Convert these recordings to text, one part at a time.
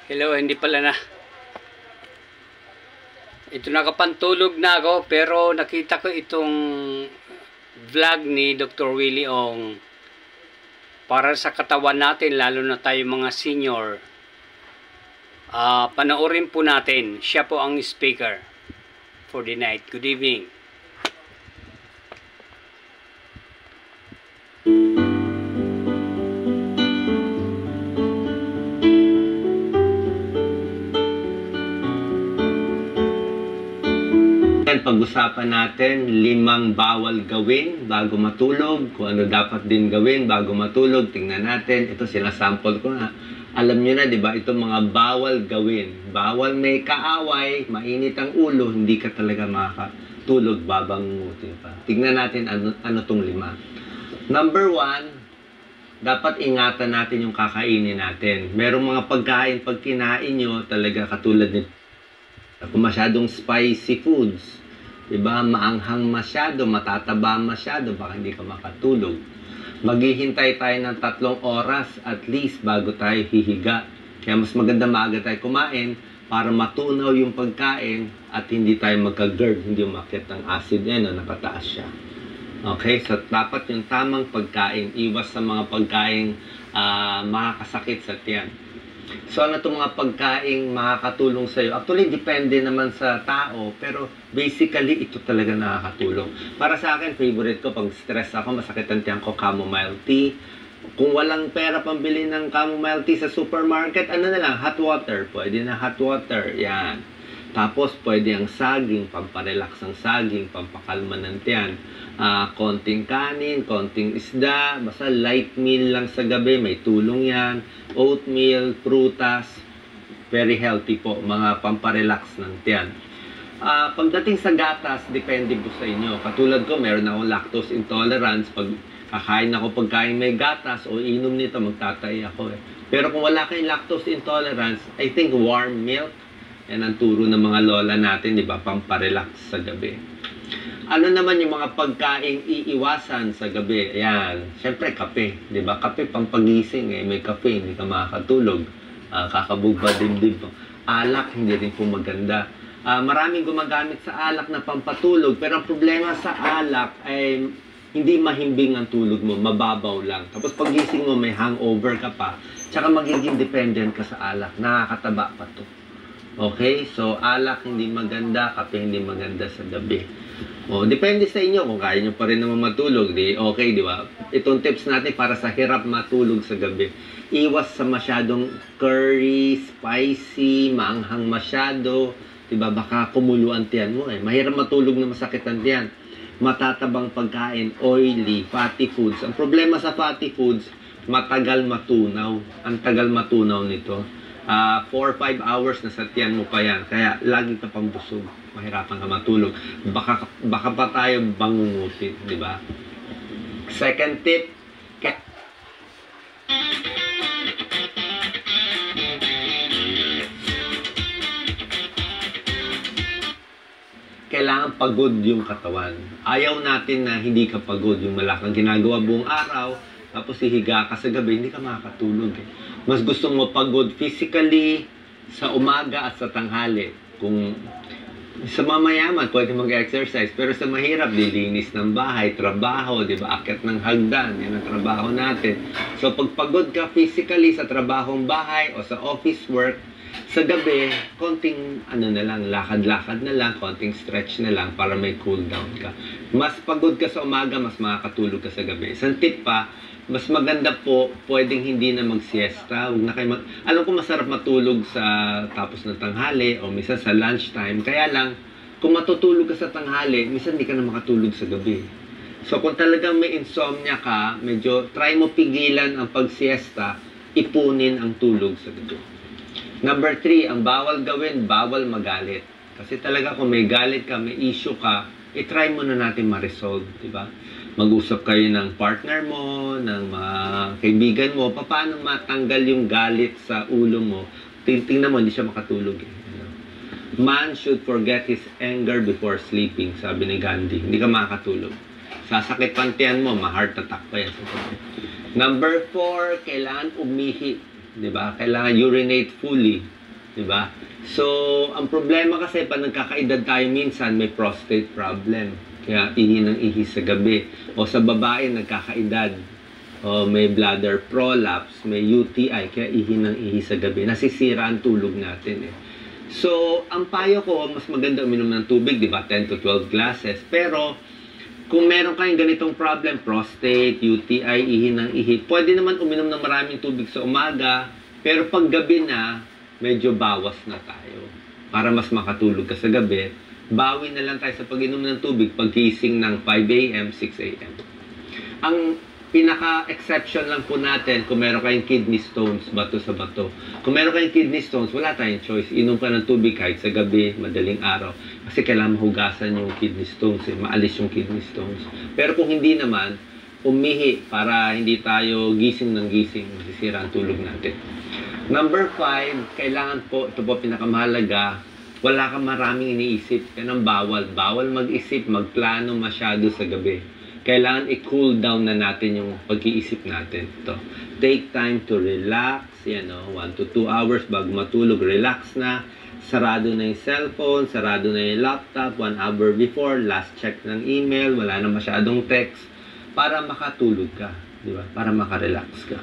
Hello, hindi pala na. Ito nakapantulog na ako pero nakita ko itong vlog ni Dr. Willie Ong para sa katawan natin, lalo na tayo mga senior. Panoorin po natin. Siya po ang speaker for the night. Good evening. Pag-usapan natin 5 bawal gawin bago matulog, kung ano dapat din gawin bago matulog. Tingnan natin, ito sinasample ko na. Alam nyo na, di ba, itong mga bawal gawin. Bawal may kaaway, mainit ang ulo, hindi ka talaga makakatulog, babangutin pa. Tingnan natin ano tong 5. Number 1, dapat ingatan natin yung kakainin natin. Merong mga pagkain, pag kinain nyo, talaga katulad nito. Kung masyadong spicy foods, diba, maanghang masyado, matataba masyado, baka hindi ka makatulog. Maghihintay tayo ng 3 oras at least bago tayo hihiga. Kaya mas maganda maaga tayo kumain para matunaw yung pagkain at hindi tayo magka-GERD, hindi umakyat ang acid niya, nakataas siya. Okay, so dapat yung tamang pagkain, iwas sa mga pagkain makakasakit sa tiyan. So, ano itong mga pagkaing makakatulong sa'yo? Actually, depende naman sa tao, pero basically, ito talaga nakakatulong. Para sa akin, favorite ko, pag stress ako, masakit ang tiyan ko, chamomile tea. Kung walang pera pambili ng chamomile tea sa supermarket, ano na lang, hot water. Pwede na hot water, yan. Tapos, pwede ang saging, pamparelax ang saging, pampakalma ng tiyan. Konting kanin, konting isda, basta light meal lang sa gabi, may tulong yan. Oatmeal, prutas, very healthy po, mga pamparelax ng tiyan. Pagdating sa gatas, depende po sa inyo. Katulad ko, meron akong lactose intolerance. Pag kakain ako pagkain may gatas o inom nito, magtatay ako eh. Pero kung wala kayong lactose intolerance, I think warm milk, yan ang turo ng mga lola natin, di ba? Pamparelax sa gabi. Ano naman yung mga pagkaing iiwasan sa gabi? Ayan, syempre kape, di ba? Kape pampagising eh, may kape, hindi ka makakatulog. Kakabugba dibdib. Alak, hindi rin po maganda. Maraming gumagamit sa alak na pampatulog, pero ang problema sa alak ay hindi mahimbing ang tulog mo, mababaw lang. Tapos pagising mo, may hangover ka pa. Tsaka magiging dependent ka sa alak, nakakataba pa to. Okay? So, alak hindi maganda, kape hindi maganda sa gabi. O, depende sa inyo kung kaya nyo pa rin naman matulog. Di, okay, di ba? Itong tips natin para sa hirap matulog sa gabi. Iwas sa masyadong curry, spicy, maanghang masyado. Di ba? Baka kumulo ang tiyan mo eh. Mahirap matulog na masakit ang tiyan. Matatabang pagkain, oily, fatty foods. Ang problema sa fatty foods, matagal matunaw. Ang tagal matunaw nito. 4 or 5 hours na sa tiyan mo pa yan. Kaya lagi ka pang busog. Mahirapan ka matulog. Baka pa tayo bangungutin, di ba? Second tip, kailangan pagod yung katawan. Ayaw natin na hindi ka pagod. Yung malakang ginagawa buong araw, tapos hihiga ka sa gabi, hindi ka makakatulog eh. Mas gusto mo pagod physically sa umaga at sa tanghali. Kung sa mamayaman, pwede mag-exercise. Pero sa mahirap, dilinis ng bahay, trabaho, di ba? Akyat ng hagdan, yan ang trabaho natin. So, pag pagod ka physically sa trabahong bahay o sa office work, sa gabi, konting ano na lang, lakad-lakad na lang, konting stretch na lang para may cool down ka. Mas pagod ka sa umaga, mas makakatulog ka sa gabi. Isang tip pa, mas maganda po, pwedeng hindi na mag-siesta. Huwag na kayo alam ko masarap matulog sa tapos ng tanghali o minsan sa lunchtime. Kaya lang, kung matutulog ka sa tanghali, minsan hindi ka na makatulog sa gabi. So kung talagang may insomnia ka, medyo try mo pigilan ang pag-siesta, ipunin ang tulog sa gabi. Number 3, ang bawal gawin, bawal magalit. Kasi talaga kung may galit ka, may issue ka, i-try mo na natin ma-resolve, di ba? Mag-usap kayo ng partner mo, ng mga kaibigan mo, paano matanggal yung galit sa ulo mo. Tingnan mo, hindi siya makatulog eh. Man should forget his anger before sleeping, sabi ni Gandhi. Hindi ka makakatulog. Sasakit pantiyan mo, ma-heart attack pa yan. Number 4, kailangan umihi di ba? Kailangan urinate fully, di ba? So, ang problema kasi pag nagkakaedad tayo minsan, may prostate problem. Kaya ihi ng ihi sa gabi. O sa babae, nagkakaedad. O may bladder prolapse, may UTI, kaya ihi ng ihi sa gabi. Nasisira ang tulog natin eh. So, ang payo ko, mas maganda uminom ng tubig, di ba? 10 to 12 glasses. Pero, kung meron kayong ganitong problem, prostate, UTI, ihi ng ihi, pwede naman uminom ng maraming tubig sa umaga, pero pag gabi na, medyo bawas na tayo. Para mas makatulog ka sa gabi, bawi na lang tayo sa pag-inom ng tubig pagkising ng 5 a.m., 6 a.m. Ang pinaka-exception lang po natin kung meron kayong kidney stones, bato sa bato. Kung meron kayong kidney stones, wala tayong choice. Inom ka ng tubig kahit sa gabi, madaling araw. Kasi kailangan mahugasan yung kidney stones, maalis yung kidney stones. Pero kung hindi naman, umihi para hindi tayo gising ng gising, masisira ang tulog natin. Number 5, kailangan po, ito po pinakamahalaga, wala kang maraming iniisip. Yan ang bawal. Bawal mag-isip, magplano masyado sa gabi. Kailangan i-cool down na natin yung pag-iisip natin. Ito. Take time to relax. Yan, 1 to 2 hours bago matulog. Relax na. Sarado na yung cellphone. Sarado na yung laptop. 1 hour before. Last check ng email. Wala na masyadong text. Para makatulog ka. Di ba? Para makarelax ka.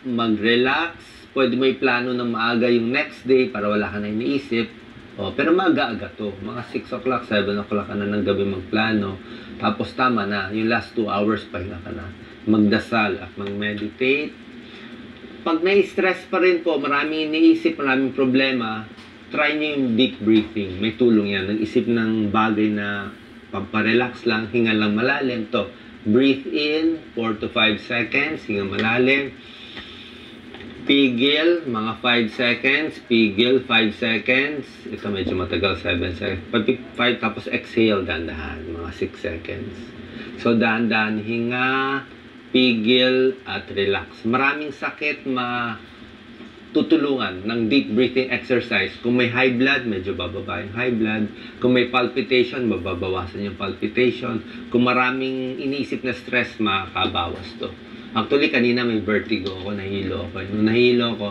Mag-relax. Pwede mo i-plano ng maaga yung next day para wala ka na iniisip. Pero maaga-aga to. Mga 6 o'clock, 7 o'clock ka na ng gabi magplano. Tapos tama na. Yung last 2 hours, pahinga ka na. Magdasal at mag-meditate. Pag na-stress pa rin po, maraming iniisip, maraming problema, try nyo yung deep breathing. May tulong yan. Nag-isip ng bagay na pamparelax lang, hinga lang malalim. To. Breathe in, 4 to 5 seconds, hinga malalim. Pigil, mga 5 seconds. Pigil, 5 seconds. Ito medyo matagal, 7 seconds. 5, tapos exhale, dahan-dahan, mga 6 seconds. So, dahan-dahan, hinga, pigil, at relax. Maraming sakit matutulungan ng deep breathing exercise. Kung may high blood, medyo bababa yung high blood. Kung may palpitation, mababawasan yung palpitation. Kung maraming iniisip na stress, makakabawas to. Actually, kanina may vertigo ako, nahilo ako. Nung nahilo ako,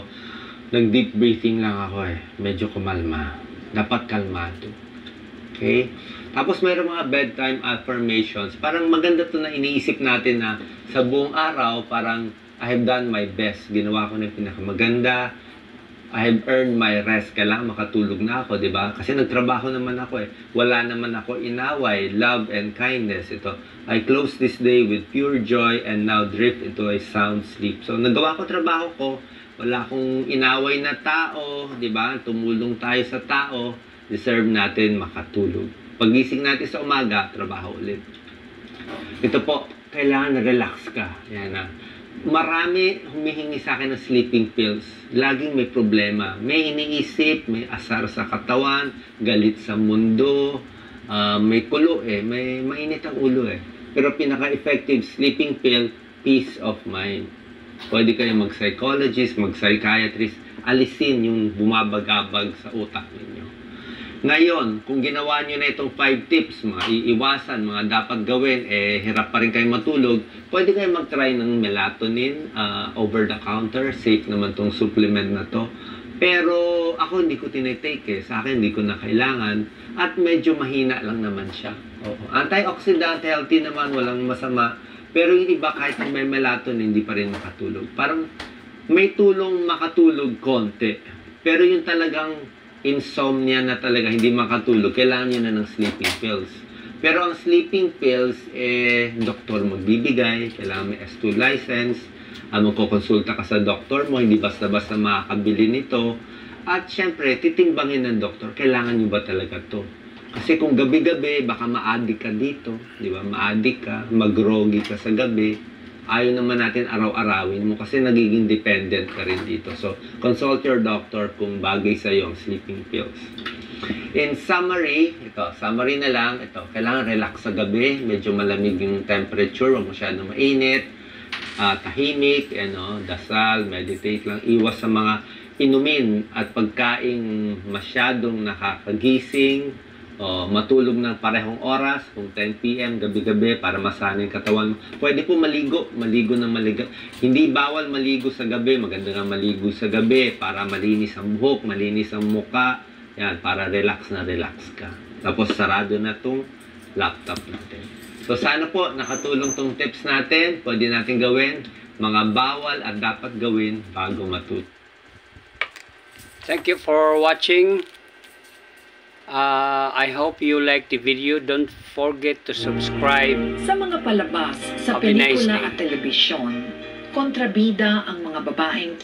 nag-deep breathing lang ako eh. Medyo kumalma. Dapat kalmado. Okay? Tapos mayroong mga bedtime affirmations. Parang maganda to na iniisip natin na sa buong araw, parang I have done my best. Ginawa ko na yung pinakamaganda. I have earned my rest. Kailangan makatulog na ako, di ba? Kasi nagtrabaho naman ako eh. Wala naman ako inaway, love and kindness. Ito, I close this day with pure joy and now drift into a sound sleep. So, nagawa ko trabaho ko. Wala akong inaway na tao, di ba? Tumulong tayo sa tao. Deserve natin makatulog. Pagising natin sa umaga, trabaho ulit. Ito po, kailangan relax ka. Yan na. Marami humihingi sa akin ng sleeping pills. Laging may problema. May iniisip, may asar sa katawan, galit sa mundo, may kulo eh, may mainit ang ulo eh. Pero pinaka-effective sleeping pill, peace of mind. Pwede kayo mag-psychologist, mag-psychiatrist, alisin yung bumabagabag sa utak ninyo. Ngayon, kung ginawa nyo na itong 5 tips, mga iiwasan, mga dapat gawin, hirap pa rin kayo matulog, pwede kayo mag-try ng melatonin, over the counter, safe naman tong supplement na to. Pero ako hindi ko tinitake eh, sa akin hindi ko na kailangan, at medyo mahina lang naman siya. Antioxidant, healthy naman, walang masama, pero yung iba kahit may melatonin, hindi pa rin makatulog. Parang may tulong makatulog konti, pero yung talagang insomnia na talaga, hindi makatulog, kailangan nyo na ng sleeping pills. Pero ang sleeping pills, doktor magbibigay, kailangan may S2 license, magkukonsulta ka sa doktor mo, hindi basta-basta makakabili nito. At syempre, titimbangin ng doktor, kailangan nyo ba talaga to? Kasi kung gabi-gabi, baka ma-addict ka dito, di ba? Ma-addict ka, mag-groggy ka sa gabi. Ayaw naman natin araw-arawin mo kasi nagiging dependent ka rin dito. So, consult your doctor kung bagay sa iyo ang sleeping pills. In summary, summary na lang, kailangan relax sa gabi, medyo malamig yung temperature, huwag masyadong mainit, tahimik, dasal, meditate lang, iwas sa mga inumin at pagkaing masyadong nakakagising, matulog ng parehong oras, kung 10 p.m. gabi-gabi para masanay yung katawan mo. Pwede po maligo ng maligo. Hindi bawal maligo sa gabi, maganda nga maligo sa gabi para malinis ang buhok, malinis ang muka, yan, para relax na relax ka. Tapos sarado na tong laptop natin. So sana po nakatulong tong tips natin, pwede natin gawin, mga bawal at dapat gawin bago matulog. Thank you for watching. I hope you like the video. Don't forget to subscribe. Sa mga palabas sa Have a nice pelikula day. at telebisyon, kontrabida ang mga babaeng